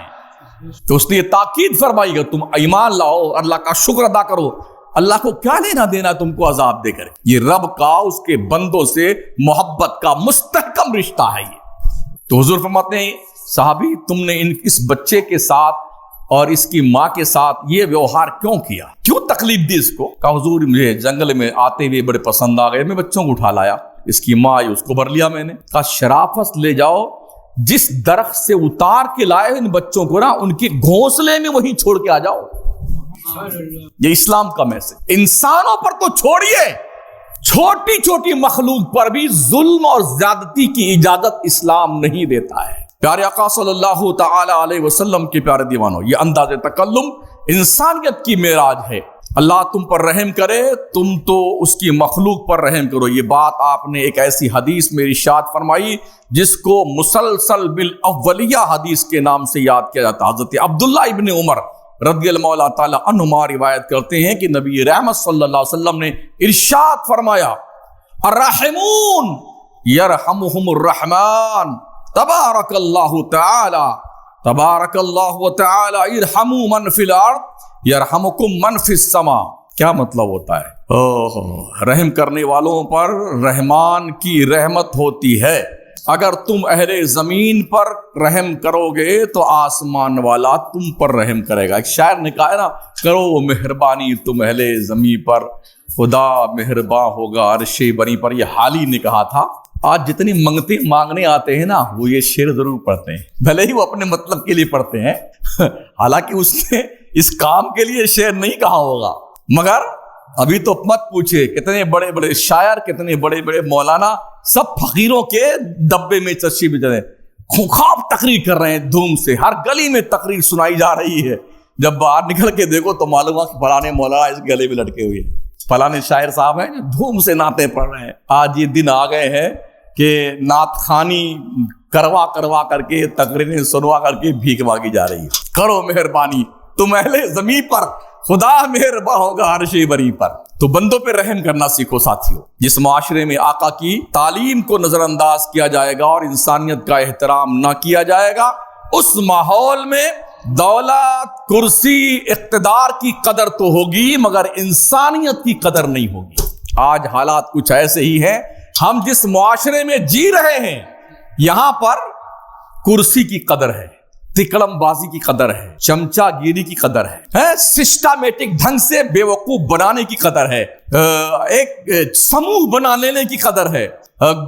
تو اس نے یہ تاکید فرمائی کہ تم ایمان لاؤ، اللہ کا شکر ادا کرو، اللہ کو کیا لینا دینا تم کو عذاب دے کر؟ یہ رب کا اس کے بندوں سے محبت کا مستحکم رشتہ ہے یہ۔ تو حضور فرماتے ہیں صحابی تم نے اس بچے کے ساتھ اور اس کی ماں کے ساتھ یہ ویوہار کیوں کیا، کیوں تکلیف دی اس کو؟ کہا حضور مجھے جنگل میں آتے ہوئے بڑے پسند آ گئے، میں بچوں کو اٹھا لایا، اس کی ماں آئی اس کو بھر لیا میں نے۔ کہا شرافت لے جاؤ، جس درخت سے اتار کے لائے ان بچوں کو نا ان کے گھونسلے میں وہیں چھوڑ کے آ جاؤ۔ یہ اسلام کا میسج۔ انسانوں پر تو چھوڑیے، چھوٹی چھوٹی مخلوق پر بھی ظلم اور زیادتی کی اجازت اسلام نہیں دیتا ہے۔ پیارے آقا صلی اللہ تعالی علیہ وسلم کے پیارے دیوانوں، یہ انداز تکلم انسانیت کی معراج ہے۔ اللہ تم پر رحم کرے، تم تو اس کی مخلوق پر رحم کرو۔ یہ بات آپ نے ایک ایسی حدیث میں ارشاد فرمائی جس کو مسلسل بالاولیہ حدیث کے نام سے یاد کیا جاتا ہے۔ حضرت عبداللہ ابن عمر رضی اللہ تعالی عنہما روایت کرتے ہیں کہ نبی رحمت صلی اللہ علیہ وسلم نے ارشاد فرمایا الرحمون یرحمہم الرحمن تبارک اللہ تعالی ارحموا من فی الارض یرحمکم من فی السماء۔ کیا مطلب ہوتا ہے؟ رحم کرنے والوں پر رحمان کی رحمت ہوتی ہے، اگر تم اہل زمین پر رحم کرو گے تو آسمان والا تم پر رحم کرے گا۔ ایک شاعر نے کہا ہے نا، کرو مہربانی تم اہل زمین پر، خدا مہرباں ہوگا عرش بری پر۔ یہ حالی نے کہا تھا۔ آج جتنی منگتے مانگنے آتے ہیں نا وہ یہ شعر ضرور پڑھتے ہیں، بھلے ہی وہ اپنے مطلب کے لیے پڑھتے ہیں، حالانکہ اس نے اس کام کے لیے شعر نہیں کہا ہوگا، مگر ابھی تو مت پوچھے کتنے بڑے بڑے شاعر، کتنے بڑے بڑے مولانا سب فقیروں کے ڈبے میں چشی میں چلے خواب تقریر کر رہے ہیں، دھوم سے ہر گلی میں تقریر سنائی جا رہی ہے۔ جب باہر نکل کے دیکھو تو معلوم ہے کہ فلانے مولانا اس گلے میں لٹکے ہوئے ہیں، فلانے شاعر صاحب ہیں جو دھوم سے نعتیں پڑھ رہے ہیں۔ آج یہ دن آ گئے ہیں کہ نعت خوانی کروا کر کے تقریریں سنوا کر کے بھیک مانگی جا رہی ہے۔ کرو مہربانی تم اہل زمین پر، خدا مہرباں ہوگا عرش بری پر۔ تو بندوں پہ رحم کرنا سیکھو ساتھیو۔ جس معاشرے میں آقا کی تعلیم کو نظر انداز کیا جائے گا اور انسانیت کا احترام نہ کیا جائے گا، اس ماحول میں دولت، کرسی، اقتدار کی قدر تو ہوگی مگر انسانیت کی قدر نہیں ہوگی۔ آج حالات کچھ ایسے ہی ہیں، ہم جس معاشرے میں جی رہے ہیں یہاں پر کرسی کی قدر ہے، تکڑم بازی کی قدر ہے، چمچا گیری کی قدر ہے، سسٹمیٹک ڈھنگ سے بے وقوف بنانے کی قدر ہے، ایک سموہ بنا لینے کی قدر ہے،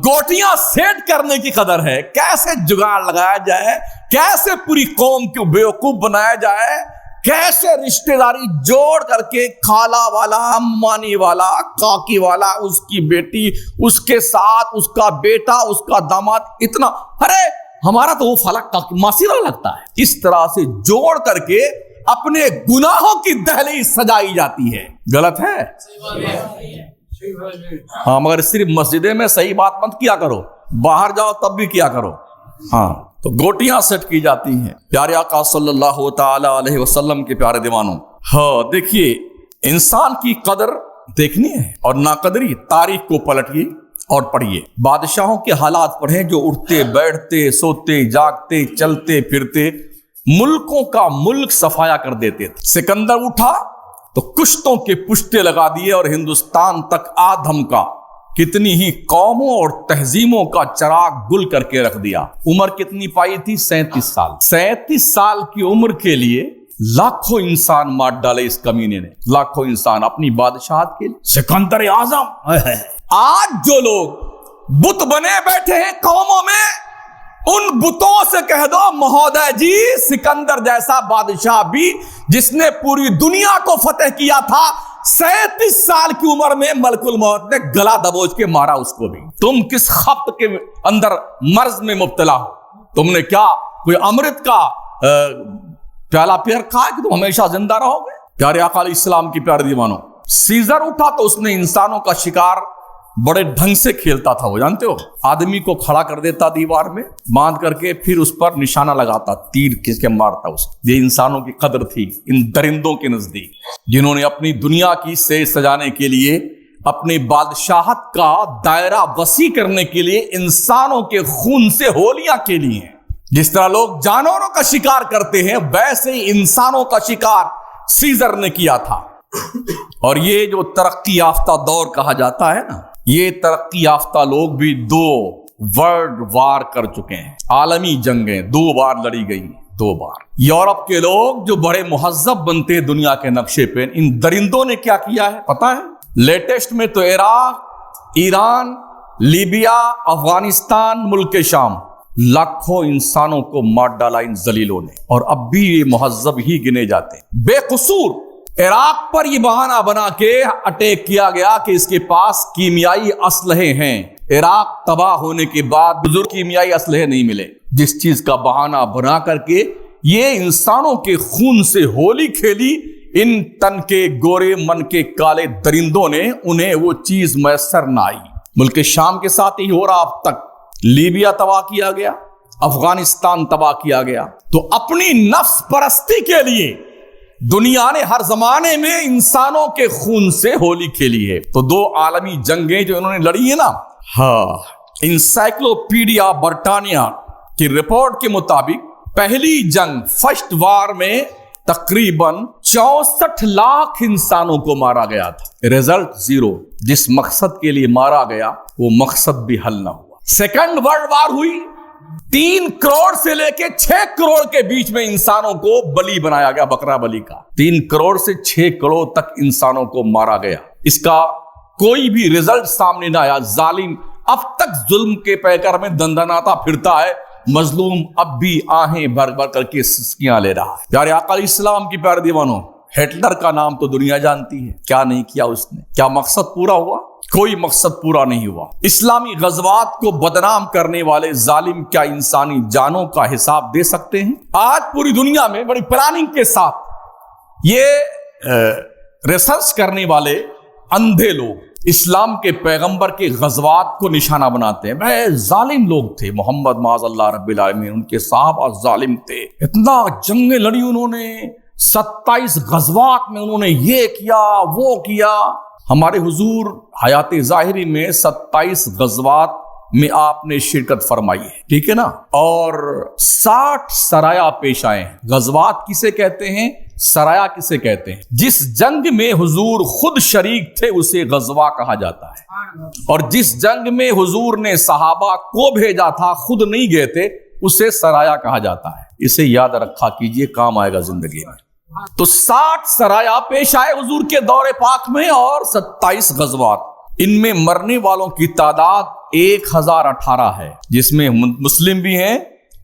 گوٹیاں سیٹ کرنے کی قدر ہے، کیسے جگاڑ لگایا جائے، کیسے پوری قوم کو بے وقوف بنایا جائے، کیسے رشتہ داری جوڑ کر کے خالہ والا، امانی والا، کاکی والا، اس کی بیٹی، اس کے ساتھ اس کا بیٹا، اس کا داماد، اتنا ارے ہمارا تو وہ فلک کا ماسیرا لگتا ہے۔ اس طرح سے جوڑ کر کے اپنے گناہوں کی دہلیز سجائی جاتی ہے۔ غلط ہے؟ ہاں، مگر صرف مسجدیں میں صحیح بات مت کیا کرو، باہر جاؤ تب بھی کیا کرو۔ ہاں، تو گوٹیاں سیٹ کی جاتی ہیں۔ پیارے آقا صلی اللہ تعالی علیہ وسلم کے پیارے دیوانوں، ہاں دیکھیے انسان کی قدر دیکھنی ہے اور ناقدری تاریخ کو پلٹیے اور پڑھیے۔ بادشاہوں کے حالات پڑھیں جو اٹھتے بیٹھتے سوتے جاگتے چلتے پھرتے ملکوں کا ملک صفایا کر دیتے تھے۔ سکندر اٹھا تو کشتوں کے پشتے لگا دیے اور ہندوستان تک آدم کا کتنی ہی قوموں اور تہذیبوں کا چراغ گل کر کے رکھ دیا۔ عمر کتنی پائی تھی؟ 37 سال۔ 37 سال کی عمر کے لیے لاکھوں انسان مار ڈالے اس کمینے نے، لاکھوں انسان اپنی بادشاہت کے لیے۔ سکندر اعظم، آج جو لوگ بت بنے بیٹھے ہیں قوموں میں، ان بتوں سے کہہ دو مہودے جی سکندر جیسا بادشاہ بھی جس نے پوری دنیا کو فتح کیا تھا، 37 سال کی عمر میں ملک الموت نے گلا دبوچ کے مارا اس کو بھی۔ تم کس خبط کے اندر مرض میں مبتلا ہو؟ تم نے کیا کوئی امرت کا پیالہ پیر کھا کہ تم ہمیشہ زندہ رہو گے؟ پیارے آقا علیہ السلام کی پیارے دیوانوں، سیزر اٹھا تو اس نے انسانوں کا شکار بڑے ڈھنگ سے کھیلتا تھا وہ، جانتے ہو، آدمی کو کھڑا کر دیتا دیوار میں باندھ کر کے، پھر اس پر نشانہ لگاتا، تیر کس کے مارتا اس کو۔ یہ انسانوں کی قدر تھی ان درندوں کے نزدیک، جنہوں نے اپنی دنیا کی سیج سجانے کے لیے، اپنی بادشاہت کا دائرہ وسیع کرنے کے لیے انسانوں کے خون سے ہولیاں کھیلی ہیں۔ جس طرح لوگ جانوروں کا شکار کرتے ہیں، ویسے ہی انسانوں کا شکار سیزر نے کیا تھا۔ اور یہ جو ترقی یافتہ دور کہا جاتا ہے نا، یہ ترقی یافتہ لوگ بھی 2 ورلڈ وار کر چکے ہیں، عالمی جنگیں 2 بار لڑی گئی، 2 بار۔ یورپ کے لوگ جو بڑے مہذب بنتے ہیں دنیا کے نقشے پہ، ان درندوں نے کیا کیا ہے پتا ہے؟ لیٹسٹ میں تو عراق، ایران، لیبیا، افغانستان، ملک شام، لاکھوں انسانوں کو مار ڈالا ان ذلیلوں نے، اور اب بھی یہ مہذب ہی گنے جاتے ہیں بے قصور۔ عراق پر یہ بہانہ بنا کے اٹیک کیا گیا کہ اس کے پاس کیمیائی اسلحے ہیں۔ عراق تباہ ہونے کے بعد بزرگ کیمیائی اسلحے نہیں ملے، جس چیز کا بہانہ بنا کر کے یہ انسانوں کے خون سے ہولی کھیلی ان تن کے گورے من کے کالے درندوں نے، انہیں وہ چیز میسر نہ آئی۔ ملک شام کے ساتھ ہی ہو رہا اب تک، لیبیا تباہ کیا گیا، افغانستان تباہ کیا گیا۔ تو اپنی نفس پرستی کے لیے دنیا نے ہر زمانے میں انسانوں کے خون سے ہولی کھیلی ہے۔ تو 2 عالمی جنگیں جو انہوں نے لڑی ہیں نا، انسائکلوپیڈیا برٹانیہ کی رپورٹ کے مطابق پہلی جنگ فرسٹ وار میں تقریباً 64 لاکھ انسانوں کو مارا گیا تھا، رزلٹ 0۔ جس مقصد کے لیے مارا گیا وہ مقصد بھی حل نہ ہوا۔ سیکنڈ ورلڈ وار ہوئی، 3 کروڑ سے لے کے 6 کروڑ کے بیچ میں انسانوں کو بلی بنایا گیا، بکرا بلی کا۔ 3 کروڑ سے 6 کروڑ تک انسانوں کو مارا گیا، اس کا کوئی بھی رزلٹ سامنے نہ آیا۔ ظالم اب تک ظلم کے پیکر میں دندناتا پھرتا ہے، مظلوم اب بھی آہیں بھر بھر کر کے سسکیاں لے رہا ہے۔ پیارے آقا علیہ السلام کی پیارے دیوانوں، ہٹلر کا نام تو دنیا جانتی ہے، کیا نہیں کیا اس نے؟ کیا مقصد پورا ہوا؟ کوئی مقصد پورا نہیں ہوا۔ اسلامی غزوات کو بدنام کرنے والے ظالم کیا انسانی جانوں کا حساب دے سکتے ہیں؟ آج پوری دنیا میں بڑی پلاننگ کے ساتھ یہ ریسرچ کرنے والے اندھے لوگ اسلام کے پیغمبر کے غزوات کو نشانہ بناتے ہیں۔ بڑے ظالم لوگ تھے، محمد معاذ اللہ رب العالمین، ان کے صحابہ ظالم تھے، اتنا جنگیں لڑی انہوں نے، 27 غزوات میں انہوں نے یہ کیا وہ کیا۔ ہمارے حضور حیات ظاہری میں 27 غزوات میں آپ نے شرکت فرمائی ہے، ٹھیک ہے نا، اور 60 سرایا پیش آئے ہیں۔ غزوات کسے کہتے ہیں؟ سرایا کسے کہتے ہیں؟ جس جنگ میں حضور خود شریک تھے اسے غزوہ کہا جاتا ہے، اور جس جنگ میں حضور نے صحابہ کو بھیجا تھا، خود نہیں گئے تھے، اسے سرایا کہا جاتا ہے۔ اسے یاد رکھا کیجئے، کام آئے گا زندگی میں۔ تو 60 سرایا پیش آئے حضور کے دور پاک میں، اور 27 غزوات۔ ان میں مرنے والوں کی تعداد 1018 ہے، جس میں مسلم بھی ہیں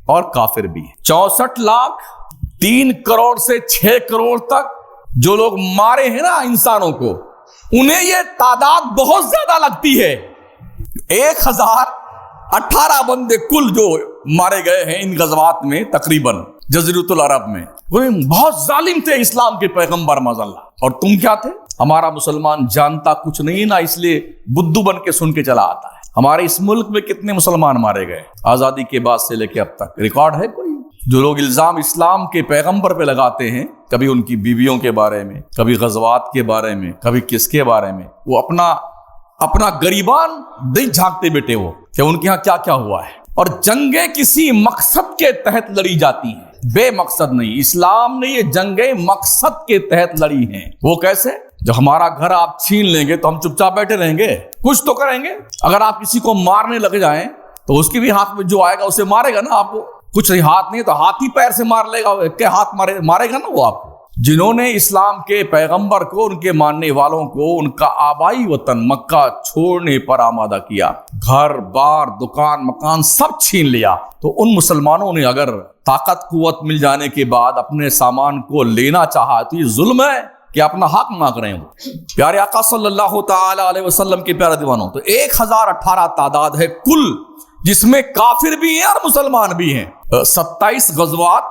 اور کافر بھی ہیں۔ 64 لاکھ 3 کروڑ سے 6 کروڑ تک جو لوگ مارے ہیں نا انسانوں کو، انہیں یہ تعداد بہت زیادہ لگتی ہے۔ 1018 بندے کل جو مارے گئے ہیں ان غزوات میں، تقریباً جزیرۃ العرب میں۔ وہ بہت ظالم تھے اسلام کے پیغمبر معاذ اللہ، اور تم کیا تھے؟ ہمارا مسلمان جانتا کچھ نہیں نا، اس لیے بدو بن کے سن کے چلا آتا ہے۔ ہمارے اس ملک میں کتنے مسلمان مارے گئے آزادی کے بعد سے لے کے اب تک؟ ریکارڈ ہے کوئی؟ جو لوگ الزام اسلام کے پیغمبر پہ لگاتے ہیں، کبھی ان کی بیویوں کے بارے میں، کبھی غزوات کے بارے میں، کبھی کس کے بارے میں، وہ اپنا گریبان نہیں جھانکتے بیٹے وہ کہ ان کے ہاں کیا کیا ہوا ہے۔ اور جنگیں کسی مقصد کے تحت لڑی جاتی ہیں، بے مقصد نہیں۔ اسلام نے یہ جنگیں مقصد کے تحت لڑی ہیں۔ وہ کیسے؟ جو ہمارا گھر آپ چھین لیں گے تو ہم چپ چاپ بیٹھے رہیں گے؟ کچھ تو کریں گے۔ اگر آپ کسی کو مارنے لگ جائیں تو اس کے بھی ہاتھ میں جو آئے گا اسے مارے گا نا آپ کو۔ کچھ ہاتھ نہیں تو ہاتھی پیر سے مار لے گا، کہ ہاتھ مارے گا نا وہ آپ کو۔ جنہوں نے اسلام کے پیغمبر کو، ان کے ماننے والوں کو، ان کا آبائی وطن مکہ چھوڑنے پر آمادہ کیا، گھر بار دکان مکان سب چھین لیا، تو ان مسلمانوں نے اگر طاقت قوت مل جانے کے بعد اپنے سامان کو لینا چاہا تو یہ ظلم ہے کہ اپنا حق مانگ رہے ہیں وہ۔ پیارے آقا صلی اللہ تعالی علیہ وسلم کے پیارے دیوانوں، تو 1018 تعداد ہے کل، جس میں کافر بھی ہیں اور مسلمان بھی ہیں۔ 27 غزوات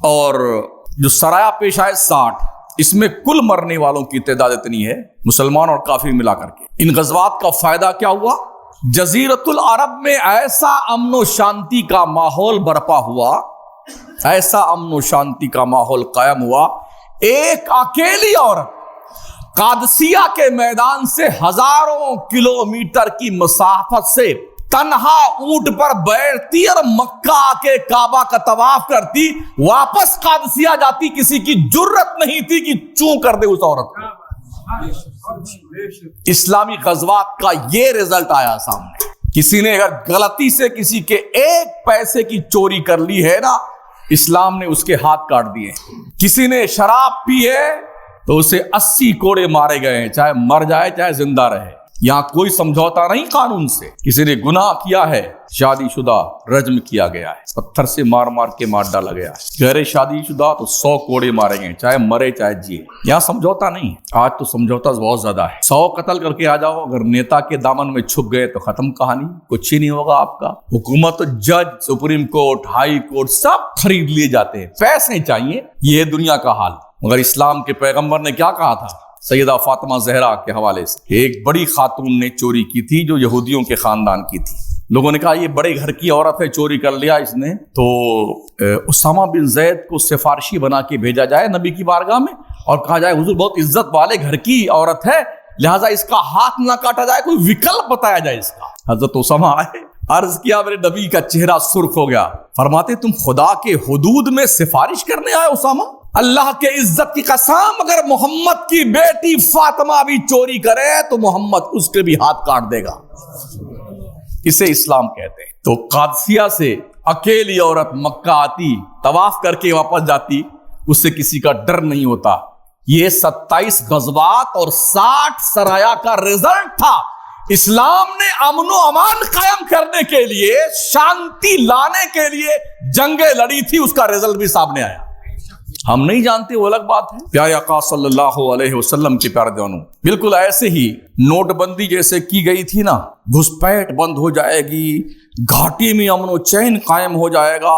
اور جو سرایا پیش آئے 60، اس میں کل مرنے والوں کی تعداد اتنی ہے مسلمان اور کافر ملا کر کے. ان غزوات کا فائدہ کیا ہوا؟ جزیرۃ العرب میں ایسا امن و شانتی کا ماحول برپا ہوا، ایسا امن و شانتی کا ماحول قائم ہوا. ایک اکیلی عورت قادسیہ کے میدان سے ہزاروں کلومیٹر کی مسافت سے تنہا اونٹ پر بیٹھتی اور مکہ آ کے کعبہ کا طواف کرتی، واپس قادسیہ جاتی. کسی کی جرت نہیں تھی کہ چوں کر دے اس عورت کو. اسلامی غزوات کا یہ رزلٹ آیا سامنے. کسی نے اگر غلطی سے کسی کے ایک پیسے کی چوری کر لی ہے نا، اسلام نے اس کے ہاتھ کاٹ دیے. کسی نے شراب پی ہے تو اسے 80 کوڑے مارے گئے ہیں، چاہے مر جائے چاہے زندہ رہے. یہاں کوئی سمجھوتا نہیں قانون سے. کسی نے گناہ کیا ہے، شادی شدہ رجم کیا گیا ہے، پتھر سے مار مار کے مار ڈالا گیا ہے. غیر شادی شدہ تو 100 کوڑے مارے گئے، چاہے مرے چاہے جیے. یہاں سمجھوتا نہیں. آج تو سمجھوتا بہت زیادہ ہے. 100 قتل کر کے آ جاؤ، اگر نیتا کے دامن میں چھپ گئے تو ختم کہانی، کچھ ہی نہیں ہوگا آپ کا. حکومت، جج، سپریم کورٹ، ہائی کورٹ سب خرید لیے جاتے ہیں. پیسے چاہیے. یہ ہے دنیا کا حال. مگر اسلام کے پیغمبر نے کیا کہا تھا؟ سیدہ فاطمہ زہرا کے حوالے سے ایک بڑی خاتون نے چوری کی تھی جو یہودیوں کے خاندان کی تھی. لوگوں نے کہا یہ بڑے گھر کی عورت ہے، چوری کر لیا اس نے. تو اسامہ بن زید کو سفارشی بنا کے بھیجا جائے نبی کی بارگاہ میں اور کہا جائے حضور بہت عزت والے گھر کی عورت ہے، لہٰذا اس کا ہاتھ نہ کاٹا جائے، کوئی وکلپ بتایا جائے اس کا. حضرت اسامہ آئے، عرض کیا، میرے نبی کا چہرہ سرخ ہو گیا. فرماتے تم خدا کے حدود میں سفارش کرنے آئے اسامہ؟ اللہ کے عزت کی قسم، اگر محمد کی بیٹی فاطمہ بھی چوری کرے تو محمد اس کے بھی ہاتھ کاٹ دے گا. اسے اسلام کہتے ہیں. تو قادسیہ سے اکیلی عورت مکہ آتی، طواف کر کے واپس جاتی، اس سے کسی کا ڈر نہیں ہوتا. یہ 27 غزوات اور 60 سرایا کا رزلٹ تھا. اسلام نے امن و امان قائم کرنے کے لیے، شانتی لانے کے لیے جنگیں لڑی تھی، اس کا رزلٹ بھی سامنے آیا. ہم نہیں جانتے وہ الگ بات ہے. پیارے آقا صلی اللہ علیہ وسلم کے پیارے دیوانوں، بالکل ایسے ہی نوٹ بندی جیسے کی گئی تھی نا، گھسپیٹ بند ہو جائے گی، گھاٹی میں امن و چین قائم ہو جائے گا،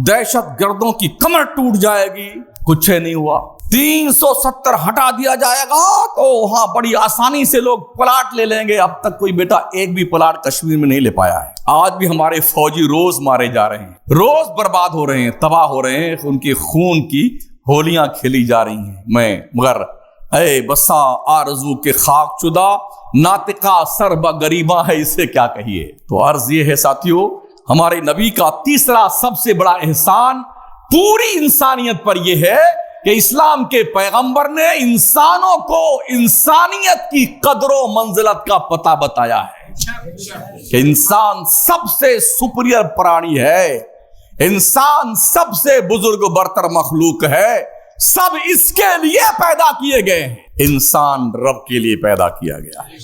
دہشت گردوں کی کمر ٹوٹ جائے گی. کچھ نہیں ہوا. 370 ہٹا دیا جائے گا تو وہاں بڑی آسانی سے لوگ پلاٹ لے لیں گے. اب تک کوئی بیٹا ایک بھی پلاٹ کشمیر میں نہیں لے پایا ہے. آج بھی ہمارے فوجی روز مارے جا رہے ہیں، روز برباد ہو رہے ہیں، تباہ ہو رہے ہیں، ان کے خون کی ہولیاں کھیلی جا رہی ہیں. مگر اے بسا آرزو کے خاک چدا، ناطقہ سر با غریباں ہے، اسے کیا کہیے. تو عرض یہ ہے ساتھیو، ہمارے نبی کا تیسرا سب سے بڑا احسان پوری انسانیت پر یہ ہے کہ اسلام کے پیغمبر نے انسانوں کو انسانیت کی قدر و منزلت کا پتہ بتایا ہے کہ انسان سب سے سپیریئر پرانی ہے، انسان سب سے بزرگ و برتر مخلوق ہے، سب اس کے لیے پیدا کیے گئے ہیں. انسان رب کے لیے پیدا کیا گیا ہے.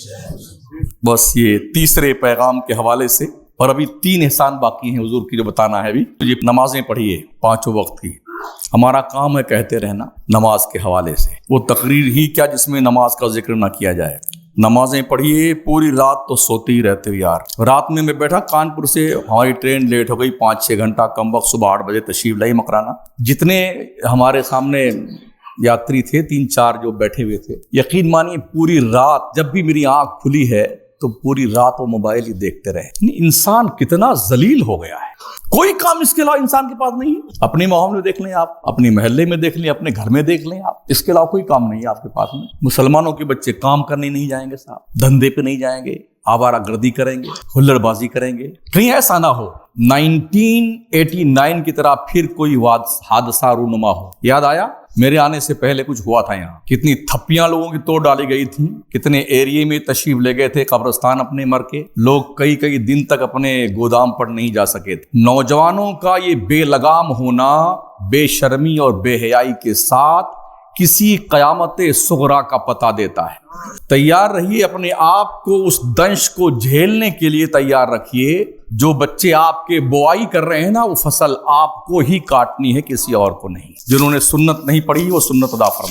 بس یہ تیسرے پیغام کے حوالے سے. اور ابھی 3 احسان باقی ہیں حضور کی جو بتانا ہے. ابھی یہ نمازیں پڑھیے 5 وقت کی. ہمارا کام ہے کہتے رہنا نماز کے حوالے سے. وہ تقریر ہی کیا جس میں نماز کا ذکر نہ کیا جائے. نمازیں پڑھیے. پوری رات تو سوتے ہی رہتے ہو یار. رات میں بیٹھا کانپور سے، ہماری ٹرین لیٹ ہو گئی 5-6 گھنٹہ، کم وقت صبح 8 بجے تشریف لائی مکرانا. جتنے ہمارے سامنے یاتری تھے 3-4 جو بیٹھے ہوئے تھے، یقین مانیے پوری رات جب بھی میری آنکھ کھلی ہے تو پوری رات وہ موبائل ہی دیکھتے رہے. انسان کتنا ذلیل ہو گیا ہے. کوئی کام اس کے علاوہ انسان کے پاس نہیں ہے. اپنے ماحول میں دیکھ لیں آپ، اپنے محلے میں دیکھ لیں، اپنے گھر میں دیکھ لیں آپ، اس کے علاوہ کوئی کام نہیں ہے آپ کے پاس میں. مسلمانوں کے بچے کام کرنے نہیں جائیں گے صاحب، دھندے پہ نہیں جائیں گے، آوارہ گردی کریں گے، ہلڑ بازی کریں گے. کہیں ایسا نہ ہو 1989 کی طرح پھر کوئی حادثہ رونما ہو. یاد آیا میرے آنے سے پہلے کچھ ہوا تھا یہاں، کتنی تھپیاں لوگوں کی توڑ ڈالی گئی تھی، کتنے ایریے میں تشریف لے گئے تھے قبرستان اپنے مر کے. لوگ کئی دن تک اپنے گودام پر نہیں جا سکے تھے. نوجوانوں کا یہ بے لگام ہونا بے شرمی اور بے حیائی کے ساتھ کسی قیامت صغریٰ کا پتہ دیتا ہے. تیار رہیے، اپنے آپ کو اس دنش کو جھیلنے کے لیے تیار رکھیے. جو بچے آپ کے بوائی کر رہے ہیں نا، وہ فصل آپ کو ہی کاٹنی ہے، کسی اور کو نہیں. جنہوں نے سنت نہیں پڑھی وہ سنت ادا فرمائیں.